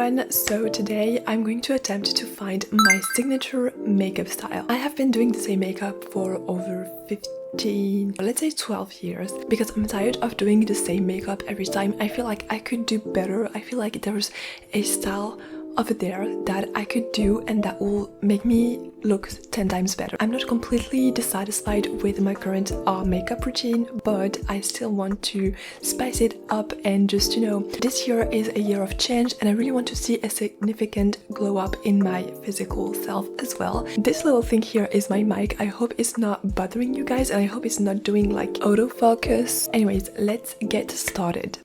everyone, so today I'm going to attempt to find my signature makeup style. I have been doing the same makeup for over 15, let's say 12 years because I'm tired of doing the same makeup every time. I feel like I could do better. I feel like there's a style over there that I could do and that will make me look 10 times better. I'm not completely dissatisfied with my current makeup routine, but I still want to spice it up and just, you know, this year is a year of change and I really want to see a significant glow up in my physical self as well. This little thing here is my mic. I hope it's not bothering you guys and I hope it's not doing like autofocus. Anyways, let's get started.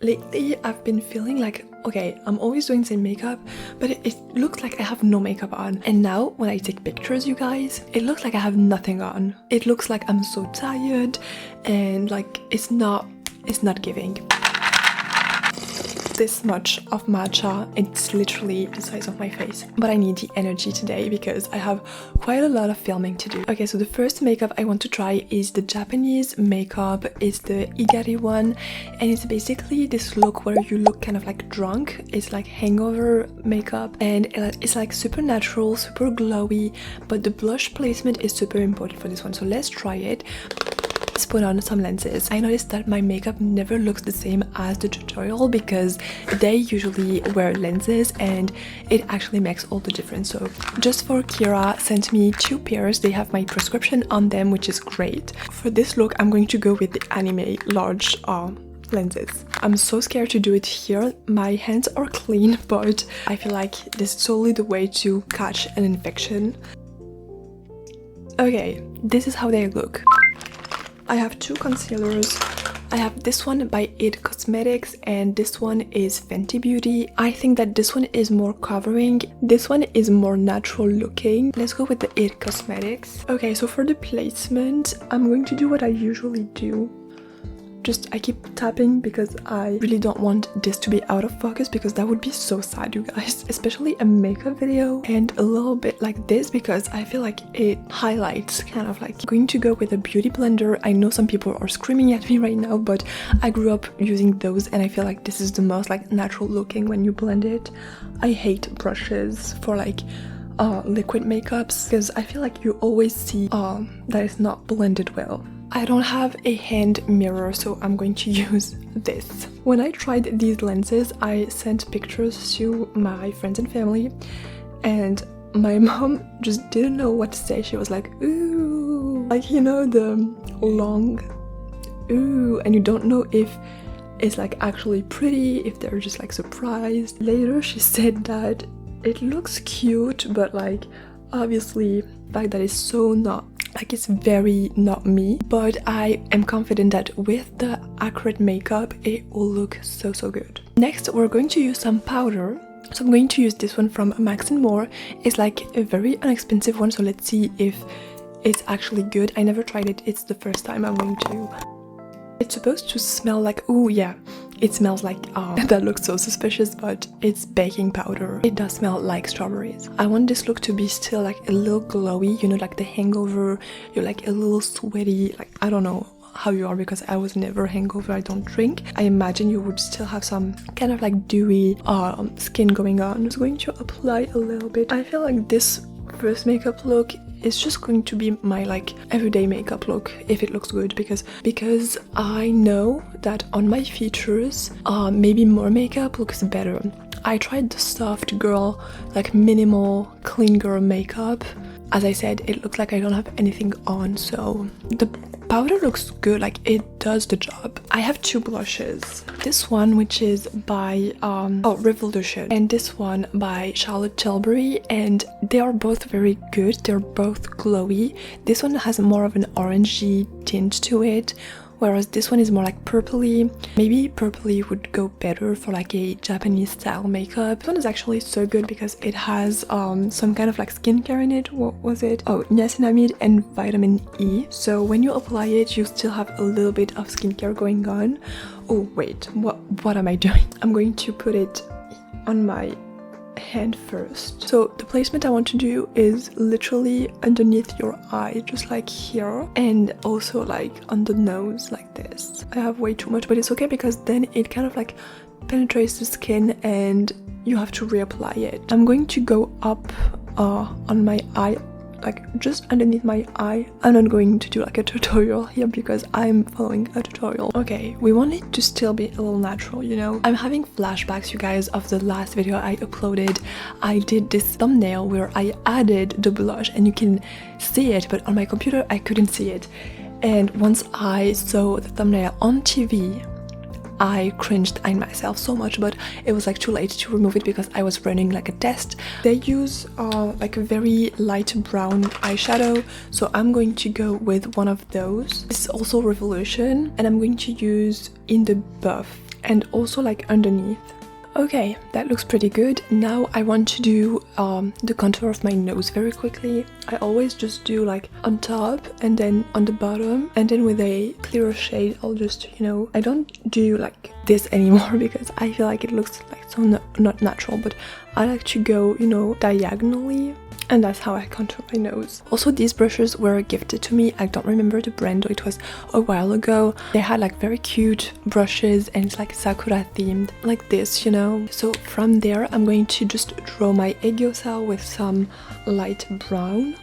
Lately, I've been feeling like, okay, I'm always doing the same makeup, but it looks like I have no makeup on. And now, when I take pictures, you guys, it looks like I have nothing on. It looks like I'm so tired and like it's not giving. This much of matcha, it's literally the size of my face. But I need the energy today because I have quite a lot of filming to do. Okay, so the first makeup I want to try is the Japanese makeup. It's the Igari one and it's basically this look where you look kind of like drunk. It's like hangover makeup and it's like super natural, super glowy, but the blush placement is super important for this one. So let's try it. Let's put on some lenses. I noticed that my makeup never looks the same as the tutorial because they usually wear lenses and it actually makes all the difference. So JUST4KIRA sent me 2 pairs. They have my prescription on them, which is great. For this look, I'm going to go with the anime large lenses. I'm so scared to do it here. My hands are clean, but I feel like this is totally the way to catch an infection. Okay, this is how they look. I have 2 concealers. I have this one by IT Cosmetics and this one is Fenty Beauty. I think that this one is more covering. This one is more natural looking. Let's go with the IT Cosmetics. Okay, so for the placement, I'm going to do what I usually do. I keep tapping because I really don't want this to be out of focus because that would be so sad, you guys. Especially a makeup video and a little bit like this because I feel like it highlights kind of like. I'm going to go with a beauty blender. I know some people are screaming at me right now, but I grew up using those and I feel like this is the most like natural looking when you blend it. I hate brushes for like liquid makeups because I feel like you always see that it's not blended well. I don't have a hand mirror, so I'm going to use this. When I tried these lenses, I sent pictures to my friends and family, and my mom just didn't know what to say. She was like, ooh, like, you know, the long ooh, and you don't know if it's like actually pretty, if they're just like surprised. Later, she said that it looks cute, but like obviously the fact that it's so not like it's very not me, but I am confident that with the accurate makeup it will look so good. Next we're going to use some powder. So I'm going to use this one from Max & More. It's like a very inexpensive one, so let's see if it's actually good. I never tried it, it's the first time I'm going to. It's supposed to smell like, oh yeah, it smells like, that looks so suspicious, but it's baking powder. It does smell like strawberries. I want this look to be still like a little glowy, you know, like the hangover, you're like a little sweaty, like I don't know how you are because I was never hangover, I don't drink. I imagine you would still have some kind of like dewy skin going on. I'm just going to apply a little bit. I feel like this first makeup look is just going to be my like everyday makeup look if it looks good because I know that on my features maybe more makeup looks better. I tried the soft girl, like minimal clean girl makeup. As I said, it looks like I don't have anything on, so the powder looks good, like it does the job. I have 2 blushes. This one, which is by Revolution, and this one by Charlotte Tilbury, and they are both very good. They're both glowy. This one has more of an orangey tint to it, whereas this one is more like purpley. Maybe purpley would go better for like a Japanese style makeup. This one is actually so good because it has some kind of like skincare in it. What was it? Oh, niacinamide and vitamin E. So when you apply it, you still have a little bit of skincare going on. Oh wait, what am I doing? I'm going to put it on my hand first. So the placement I want to do is literally underneath your eye, just like here, and also like on the nose like this. I have way too much, but it's okay because then it kind of like penetrates the skin and you have to reapply it. I'm going to go up on my eye, like just underneath my eye. I'm not going to do like a tutorial here because I'm following a tutorial. Okay, we want it to still be a little natural, you know. I'm having flashbacks, you guys, of the last video I uploaded. I did this thumbnail where I added the blush and you can see it, but on my computer I couldn't see it. And once I saw the thumbnail on TV, I cringed in myself so much, but it was like too late to remove it because I was running like a test. They use like a very light brown eyeshadow, so I'm going to go with one of those. This is also Revolution, and I'm going to use in the buff and also like underneath. Okay, that looks pretty good. Now I want to do the contour of my nose very quickly. I always just do like on top and then on the bottom, and then with a clearer shade I'll just, you know, I don't do like this anymore because I feel like it looks like so not natural, but I like to go, you know, diagonally. And that's how I contour my nose. Also, these brushes were gifted to me. I don't remember the brand, it was a while ago. They had like very cute brushes and it's like sakura themed, like this, you know. So from there, I'm going to just draw my 𝒸𝓱𝓊𝓃𝓈 with some light brown.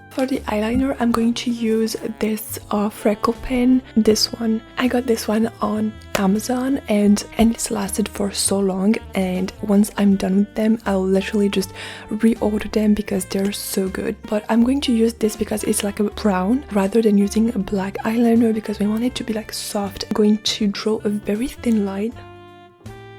For the eyeliner, I'm going to use this freckle pen, this one. I got this one on Amazon and it's lasted for so long, and once I'm done with them, I'll literally just reorder them because they're so good. But I'm going to use this because it's like a brown rather than using a black eyeliner because we want it to be like soft. I'm going to draw a very thin line,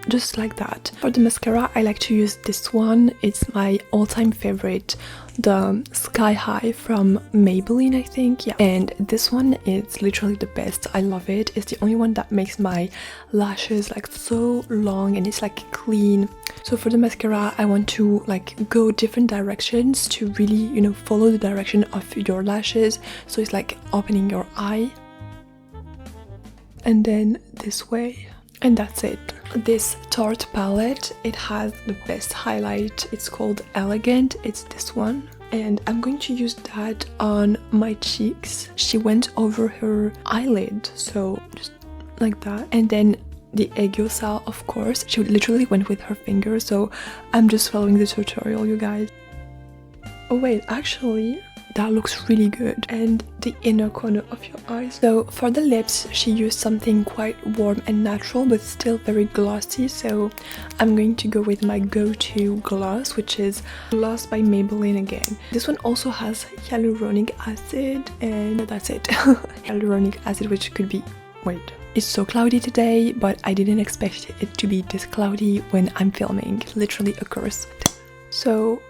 just like that. For the mascara, I like to use this one. It's my all-time favorite, the Sky High from Maybelline, I think. Yeah, and this one is literally the best. I love it. It's the only one that makes my lashes like so long and it's like clean. So for the mascara, I want to like go different directions to really, you know, follow the direction of your lashes. So it's like opening your eye and then this way. And that's it. This Tarte palette, it has the best highlight. It's called Elegant. It's this one. And I'm going to use that on my cheeks. She went over her eyelid, so just like that. And then the 𝒸𝓱𝓊𝓃𝓈, of course. She literally went with her finger, so I'm just following the tutorial, you guys. Oh wait, actually, that looks really good. And the inner corner of your eyes. So for the lips, she used something quite warm and natural but still very glossy, so I'm going to go with my go-to gloss, which is Gloss by Maybelline again. This one also has hyaluronic acid and that's it. Hyaluronic acid, which could be, wait, it's so cloudy today, but I didn't expect it to be this cloudy when I'm filming. Literally a curse. So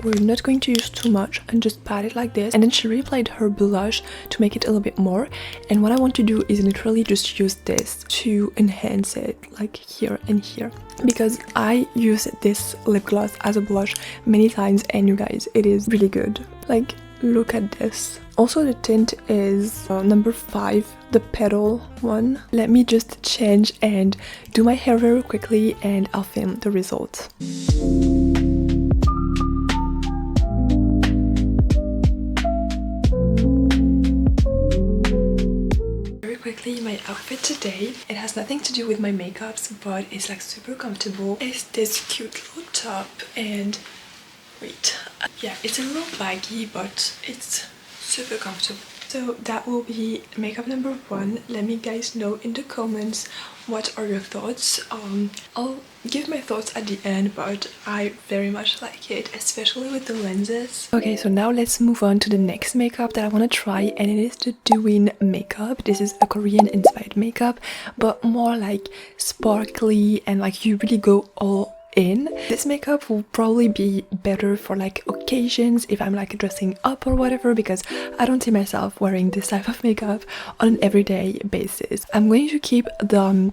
we're not going to use too much and just pat it like this. And then she reapplied her blush to make it a little bit more. And what I want to do is literally just use this to enhance it, like here and here. Because I use this lip gloss as a blush many times and you guys, it is really good. Like, look at this. Also, the tint is number 5, the petal one. Let me just change and do my hair very quickly and I'll film the results. Quickly, my outfit today, it has nothing to do with my makeups, but it's like super comfortable. It's this cute little top and wait, yeah, it's a little baggy but it's super comfortable. So that will be makeup number 1. Let me guys know in the comments what are your thoughts. I'll give my thoughts at the end, but I very much like it, especially with the lenses. Okay, so now let's move on to the next makeup that I want to try, and it is the Douyin makeup. This is a Korean inspired makeup, but more like sparkly and like you really go all in. This makeup will probably be better for like occasions if I'm like dressing up or whatever, because I don't see myself wearing this type of makeup on an everyday basis. I'm going to keep the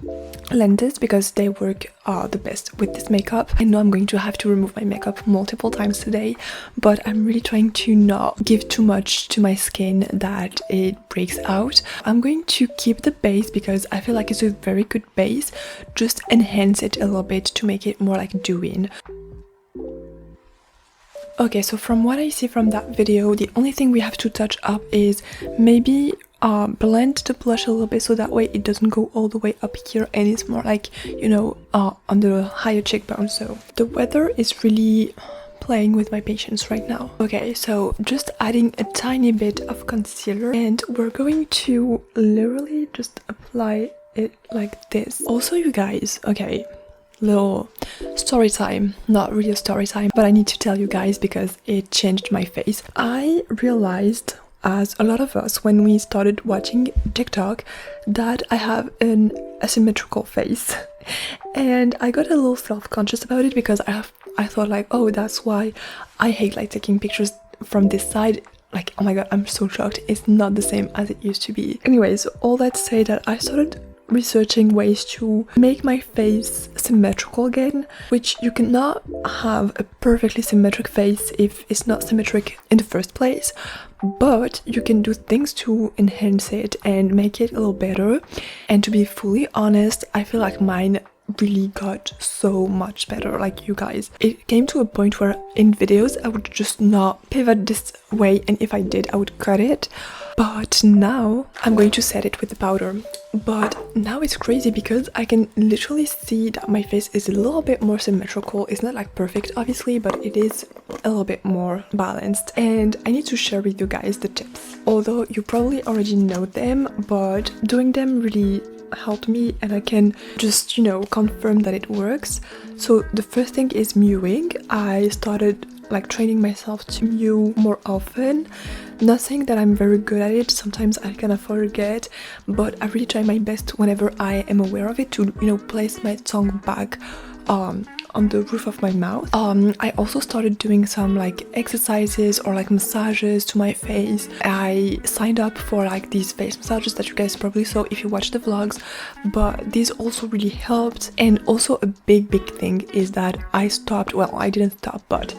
lenses because they work the best with this makeup. I know I'm going to have to remove my makeup multiple times today, but I'm really trying to not give too much to my skin that it breaks out. I'm going to keep the base because I feel like it's a very good base, just enhance it a little bit to make it more like like Douyin. Okay, so from what I see from that video, the only thing we have to touch up is maybe blend the blush a little bit so that way it doesn't go all the way up here and it's more like, you know, on the higher cheekbone. So the weather is really playing with my patience right now. Okay, so just adding a tiny bit of concealer and we're going to literally just apply it like this. Also, you guys, okay, little story time, not really a story time, but I need to tell you guys because it changed my face. I realized, as a lot of us when we started watching TikTok, that I have an asymmetrical face and I got a little self-conscious about it because I thought like, oh, that's why I hate like taking pictures from this side. Like, oh my god, I'm so shocked, it's not the same as it used to be. Anyways, all that to say that I started researching ways to make my face symmetrical again, which you cannot have a perfectly symmetric face if it's not symmetric in the first place, but you can do things to enhance it and make it a little better. And to be fully honest, I feel like mine really got so much better. Like, you guys, it came to a point where in videos I would just not pivot this way, and if I did I would cut it, but now I'm going to set it with the powder. But now it's crazy because I can literally see that my face is a little bit more symmetrical. It's not like perfect obviously, but it is a little bit more balanced, and I need to share with you guys the tips. Although you probably already know them, but doing them really helped me and I can just, you know, confirm that it works. So the first thing is mewing. I started like training myself to mew more often. Not saying that I'm very good at it, sometimes I kind of forget, but I really try my best whenever I am aware of it to, you know, place my tongue back on the roof of my mouth. I also started doing some like exercises or like massages to my face. I signed up for like these face massages that you guys probably saw if you watch the vlogs, but these also really helped. And also a big thing is that I stopped, well, I didn't stop, but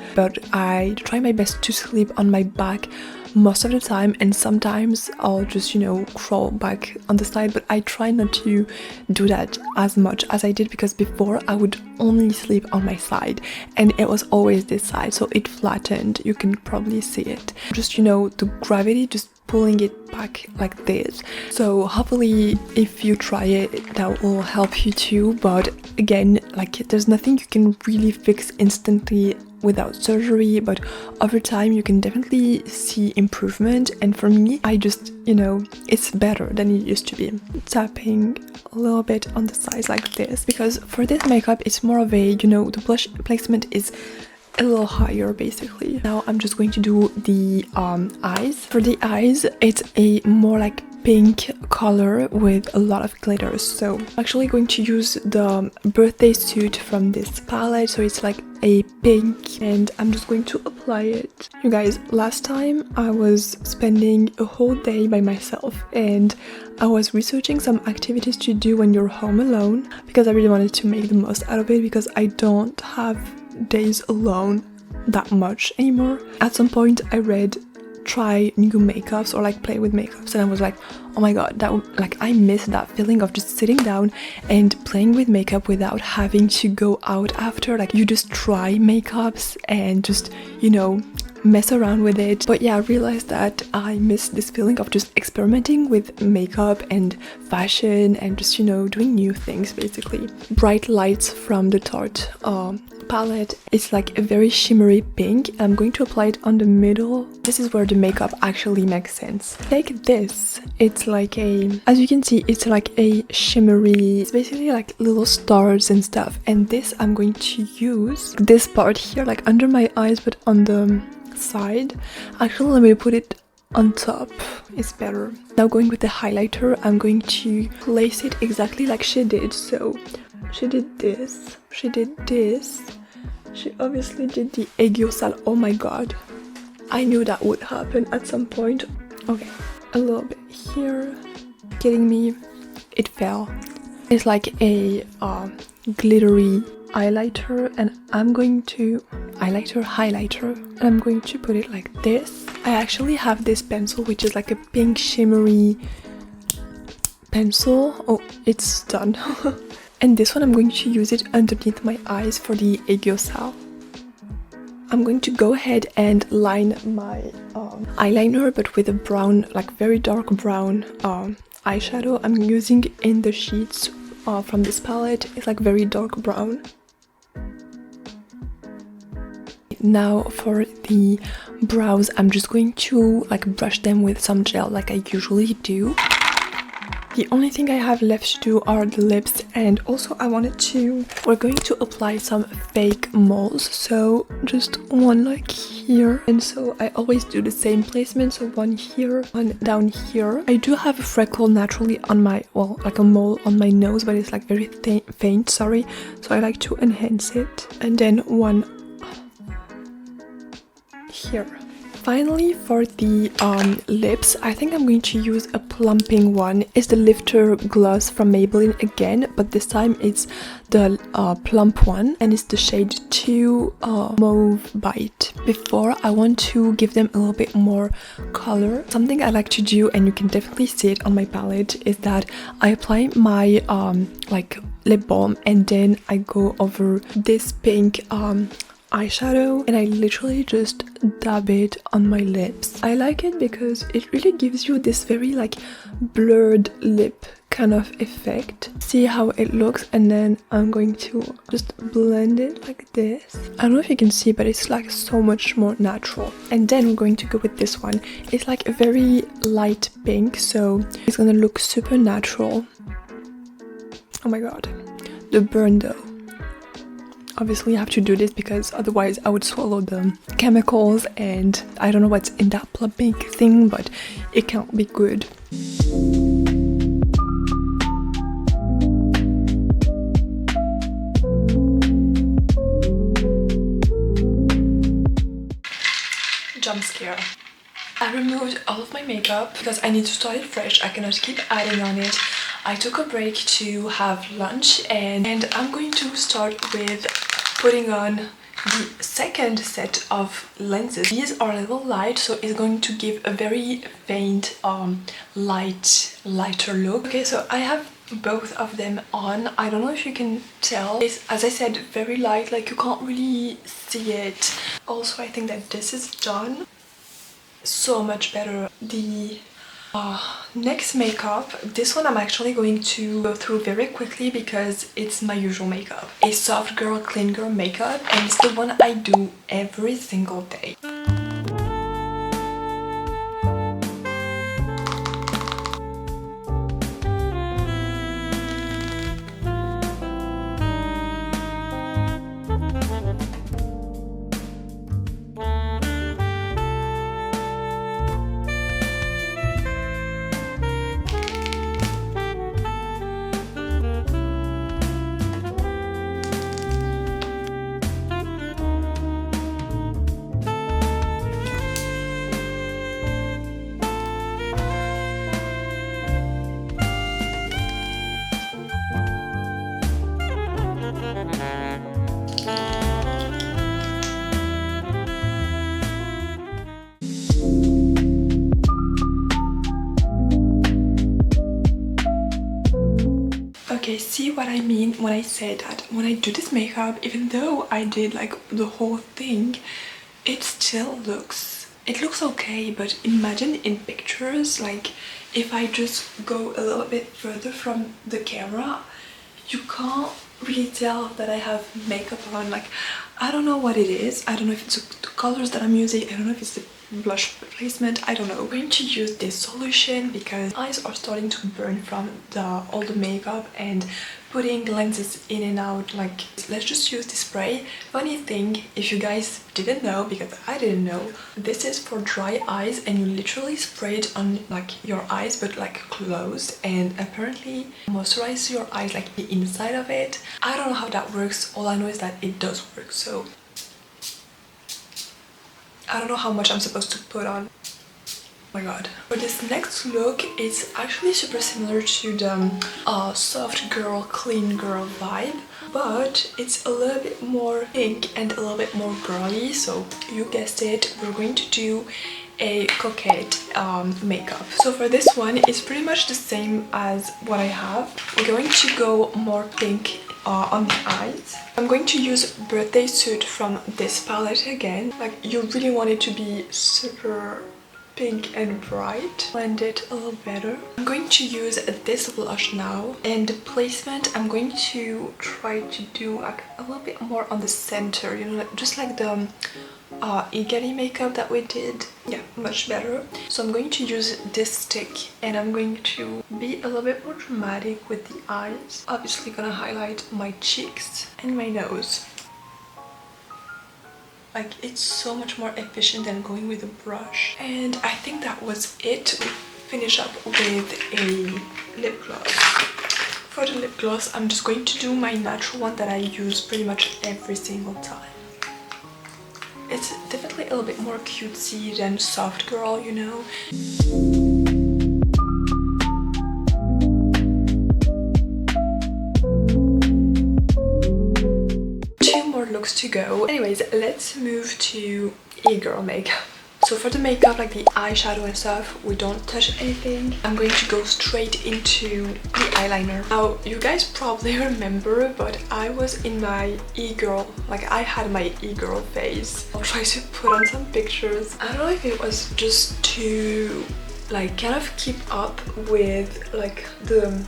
I try my best to sleep on my back most of the time, and sometimes I'll just, you know, crawl back on the side, but I try not to do that as much as I did, because before I would only sleep on my side and it was always this side, so it flattened. You can probably see it, just, you know, the gravity just pulling it back like this. So hopefully if you try it, that will help you too. But again, like, there's nothing you can really fix instantly without surgery, but over time you can definitely see improvement. And for me, I just, you know, it's better than it used to be. Tapping a little bit on the sides like this, because for this makeup it's more of a, you know, the blush placement is a little higher basically. Now I'm just going to do the eyes. For the eyes, it's a more like pink color with a lot of glitters, so I'm actually going to use the birthday suit from this palette, so it's like a pink, and I'm just going to apply it. You guys, last time I was spending a whole day by myself and I was researching some activities to do when you're home alone, because I really wanted to make the most out of it, because I don't have days alone that much anymore. At some point I read try new makeups or like play with makeups, and I was like, oh my god, that like I miss that feeling of just sitting down and playing with makeup without having to go out after. Like, you just try makeups and just, you know, mess around with it. But yeah, I realized that I miss this feeling of just experimenting with makeup and fashion and just, you know, doing new things basically. Bright Lights from the Tarte palette. It's like a very shimmery pink. I'm going to apply it on the middle. This is where the makeup actually makes sense. Take this. It's like a, as you can see, it's like a shimmery, it's basically like little stars and stuff. And this I'm going to use this part here, like under my eyes, but on the side. Actually, let me put it on top, it's better. Now going with the highlighter, I'm going to place it exactly like she did. So she did this, she did this, she obviously did the aiguille sale. Oh my god, I knew that would happen at some point. Okay, a little bit here. Kidding me, it fell. It's like a glittery highlighter, and I'm going to highlighter, and I'm going to put it like this. I actually have this pencil which is like a pink shimmery pencil. Oh, it's done. And this one I'm going to use it underneath my eyes for the aiguille. I'm going to go ahead and line my eyeliner, but with a brown, like very dark brown eyeshadow. I'm using in the sheets from this palette. It's like very dark brown. Now for the brows, I'm just going to like brush them with some gel like I usually do. The only thing I have left to do are the lips, and also we're going to apply some fake moles, so just one like here, and so I always do the same placement, so one here, one down here. I do have a freckle naturally on my, well, like a mole on my nose, but it's like very faint, sorry, so I like to enhance it, and then one here. Finally, for the lips, I think I'm going to use a plumping one. It's the Lifter gloss from Maybelline again, but this time it's the plump one, and it's the shade 2 Mauve Bite. Before, I want to give them a little bit more color. Something I like to do, and you can definitely see it on my palette, is that I apply my like lip balm, and then I go over this pink eyeshadow, and I literally just dab it on my lips. I like it because it really gives you this very like blurred lip kind of effect. See how it looks, and then I'm going to just blend it like this. I don't know if you can see, but it's like so much more natural. And then we're going to go with this one. It's like a very light pink, so it's gonna look super natural. Oh my god, the burn though. Obviously I have to do this because otherwise I would swallow the chemicals, and I don't know what's in that plumping thing, but it can't be good. Jump scare. I removed all of my makeup because I need to start it fresh. I cannot keep adding on it. I took a break to have lunch, and I'm going to start with putting on the second set of lenses. These are a little light, so it's going to give a very faint lighter look. Okay, so I have both of them on. I don't know if you can tell. It's, as I said, very light, like you can't really see it. Also, I think that this is done. So much better. The next makeup, this one I'm actually going to go through very quickly because it's my usual makeup. A soft girl, clean girl makeup, and it's the one I do every single day. Okay, see what I mean when I say that when I do this makeup, even though I did like the whole thing, it still looks okay, but imagine in pictures, like if I just go a little bit further from the camera, you can't really tell that I have makeup on. Like, I don't know what it is. I don't know if it's the colors that I'm using. I don't know if it's the blush placement. I don't know. I'm going to use this solution because eyes are starting to burn from all the makeup and putting lenses in and out. Like, let's just use this spray. Funny thing, if you guys didn't know, because I didn't know, this is for dry eyes, and you literally spray it on like your eyes but like closed, and apparently moisturize your eyes, like the inside of it. I don't know how that works. All I know is that it does work, so I don't know how much I'm supposed to put on. Oh my god. For this next look, it's actually super similar to the soft girl, clean girl vibe, but it's a little bit more pink and a little bit more girly. So you guessed it, we're going to do a Coquette makeup. So for this one, it's pretty much the same as what I have. We're going to go more pink on the eyes. I'm going to use Birthday Suit from this palette again. Like, you really want it to be super pink and bright. Blend it a little better. I'm going to use this blush now, and the placement I'm going to try to do like a little bit more on the center, you know, like, just like the Igari makeup that we did. Yeah, much better. So I'm going to use this stick, and I'm going to be a little bit more dramatic with the eyes. Obviously gonna highlight my cheeks and my nose. Like, it's so much more efficient than going with a brush. And I think that was it. We finish up with a lip gloss. For the lip gloss, I'm just going to do my natural one that I use pretty much every single time. It's definitely a little bit more cutesy than Soft Girl, you know. Looks to go. Anyways, let's move to e-girl makeup. So for the makeup, like the eyeshadow and stuff, we don't touch anything. I'm going to go straight into the eyeliner. Now, you guys probably remember, but I was in my e-girl, like I had my e-girl phase. I'll try to put on some pictures. I don't know if it was just to like kind of keep up with like the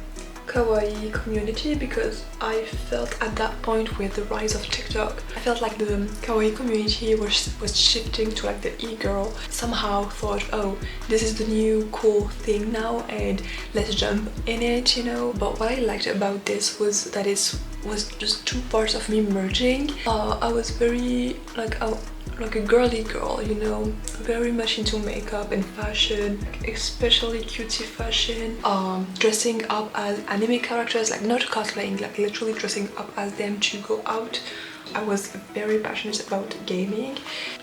kawaii community, because I felt at that point with the rise of TikTok, I felt like the kawaii community was shifting to like the e-girl. Somehow thought, oh, this is the new cool thing now and let's jump in it, you know. But what I liked about this was that it was just two parts of me merging. I was very like a girly girl, you know, very much into makeup and fashion, especially cutie fashion, dressing up as anime characters, like not cosplaying, like literally dressing up as them to go out. I was very passionate about gaming.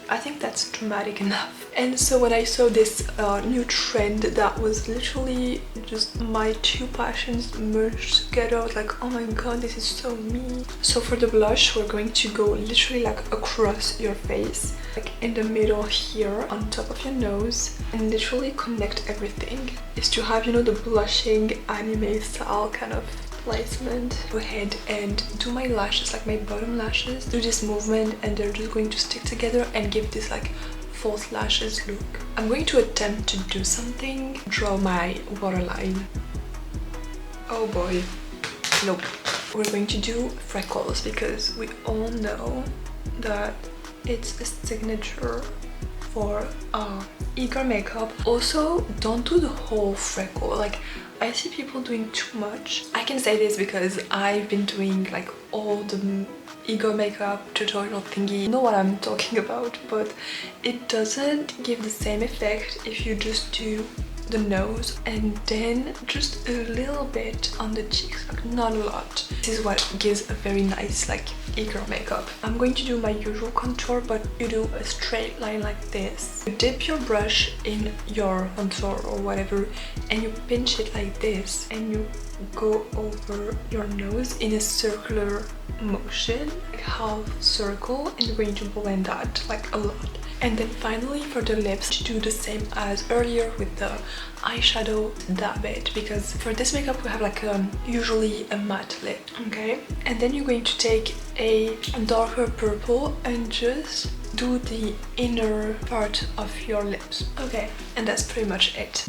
I think that's dramatic enough. And so when I saw this new trend that was literally just my two passions merged together, I was like, oh my god, this is so me. So for the blush, we're going to go literally like across your face, like in the middle here, on top of your nose, and literally connect everything. Is to have, you know, the blushing anime style kind of placement. Go ahead and do my lashes, like my bottom lashes. Do this movement and they're just going to stick together and give this like false lashes look. I'm going to attempt to do something. Draw my waterline. Oh boy. Nope. We're going to do freckles because we all know that it's a signature for e-girl makeup. Also, don't do the whole freckle. Like, I see people doing too much. I can say this because I've been doing like all the e-girl makeup tutorial thingy. You know what I'm talking about, but it doesn't give the same effect if you just do the nose and then just a little bit on the cheeks, like not a lot. This is what gives a very nice like e-girl makeup. I'm going to do my usual contour, but you do a straight line like this. You dip your brush in your contour or whatever and you pinch it like this and you go over your nose in a circular motion, like half circle, and you're going to blend that like a lot. And then finally for the lips, do the same as earlier with the eyeshadow, dab it, because for this makeup we have like usually a matte lip, okay? And then you're going to take a darker purple and just do the inner part of your lips, okay? And that's pretty much it.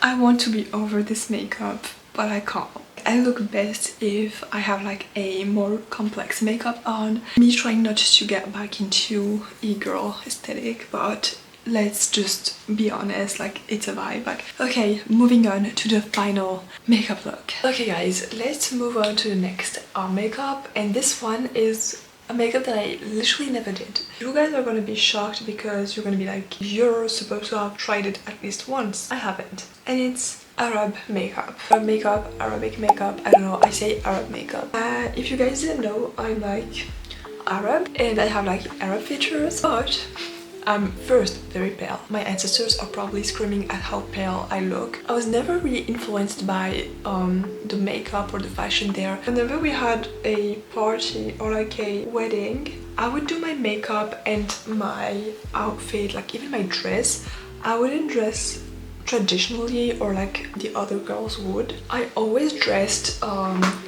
I want to be over this makeup, but I can't. I look best if I have like a more complex makeup on. Me trying not to get back into e-girl aesthetic, but let's just be honest, like it's a vibe. Like, okay, moving on to the final makeup look. Okay guys, let's move on to the next makeup, and this one is a makeup that I literally never did. You guys are gonna be shocked because you're gonna be like, you're supposed to have tried it at least once. I haven't. And it's Arab makeup. Arab makeup, Arabic makeup, I don't know, I say Arab makeup. If you guys didn't know, I'm like Arab and I have like Arab features, but I'm first very pale. My ancestors are probably screaming at how pale I look. I was never really influenced by the makeup or the fashion there. Whenever we had a party or like a wedding, I would do my makeup and my outfit, like even my dress. I wouldn't dress traditionally or like the other girls would. I always dressed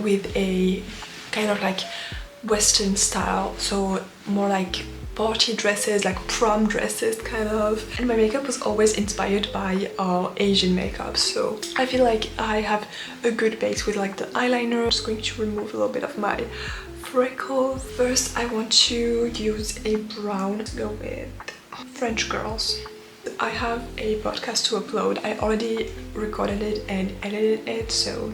with a kind of like Western style, so more like party dresses, like prom dresses kind of, and my makeup was always inspired by Asian makeup, so I feel like I have a good base with like the eyeliner. I'm just going to remove a little bit of my freckles. First I want to use a brown to go with French Girls. I have a podcast to upload. I already recorded it and edited it, so,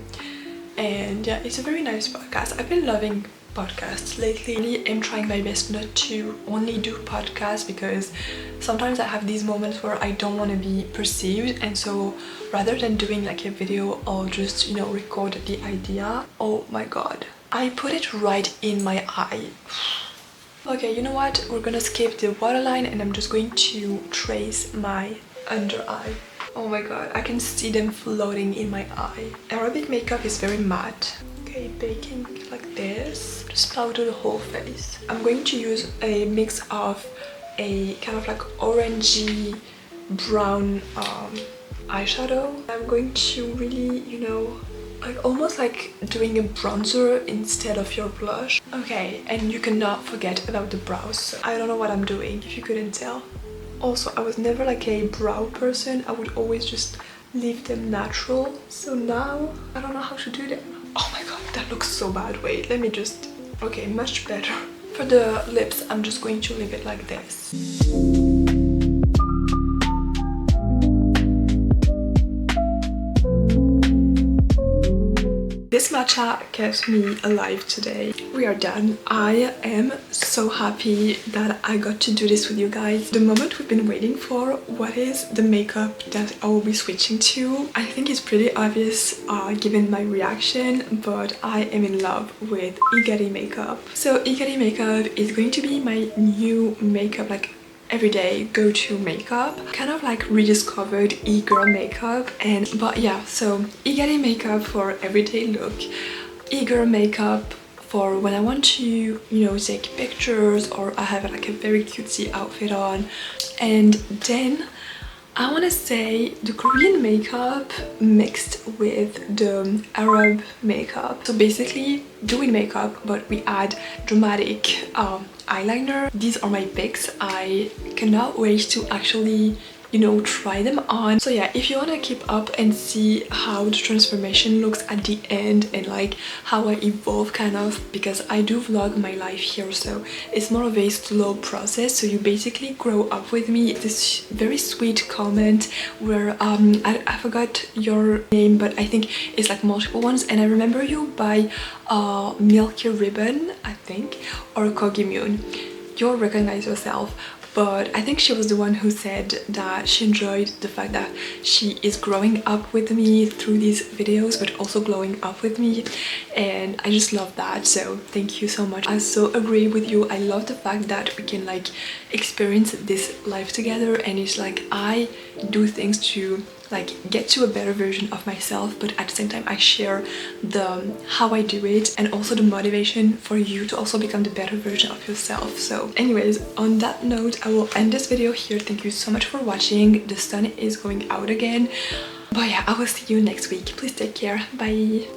and yeah, it's a very nice podcast. I've been loving podcasts lately. I'm trying my best not to only do podcasts because sometimes I have these moments where I don't want to be perceived, and so rather than doing like a video, I'll just, you know, record the idea. Oh my god, I put it right in my eye. Okay, you know what? We're gonna skip the waterline and I'm just going to trace my under eye. Oh my god, I can see them floating in my eye. Arabic makeup is very matte. Okay, baking like this. Just powder the whole face. I'm going to use a mix of a kind of like orangey brown eyeshadow. I'm going to really, you know, like almost like doing a bronzer instead of your blush. Okay, and you cannot forget about the brows. So I don't know what I'm doing, if you couldn't tell. Also, I was never like a brow person. I would always just leave them natural. So now I don't know how to do them. Oh my god, that looks so bad. Wait, let me just... Okay, much better. For the lips, I'm just going to leave it like this. This matcha kept me alive today. We are done. I am so happy that I got to do this with you guys. The moment we've been waiting for. What is the makeup that I will be switching to? I think it's pretty obvious given my reaction, but I am in love with Igari makeup. So Igari makeup is going to be my new makeup, like everyday go-to makeup. Kind of like rediscovered e-girl makeup, and but yeah, so Igari makeup for everyday look, e-girl makeup for when I want to, you know, take pictures or I have like a very cutesy outfit on. And then I want to say the Korean makeup mixed with the Arab makeup. So basically doing makeup, but we add dramatic eyeliner. These are my picks. I cannot wait to actually, you know, try them on. So yeah, if you want to keep up and see how the transformation looks at the end and like how I evolve kind of, because I do vlog my life here, so it's more of a slow process. So you basically grow up with me. This very sweet comment where I forgot your name, but I think it's like multiple ones, and I remember you by Milky Ribbon, I think, or Kogimun. You'll recognize yourself. But I think she was the one who said that she enjoyed the fact that she is growing up with me through these videos, but also growing up with me, and I just love that. So thank you so much. I so agree with you. I love the fact that we can like experience this life together, and it's like I do things to like get to a better version of myself, but at the same time I share the how I do it and also the motivation for you to also become the better version of yourself. So anyways, on that note, I will end this video here. Thank you so much for watching. The sun is going out again, but yeah, I will see you next week. Please take care. Bye.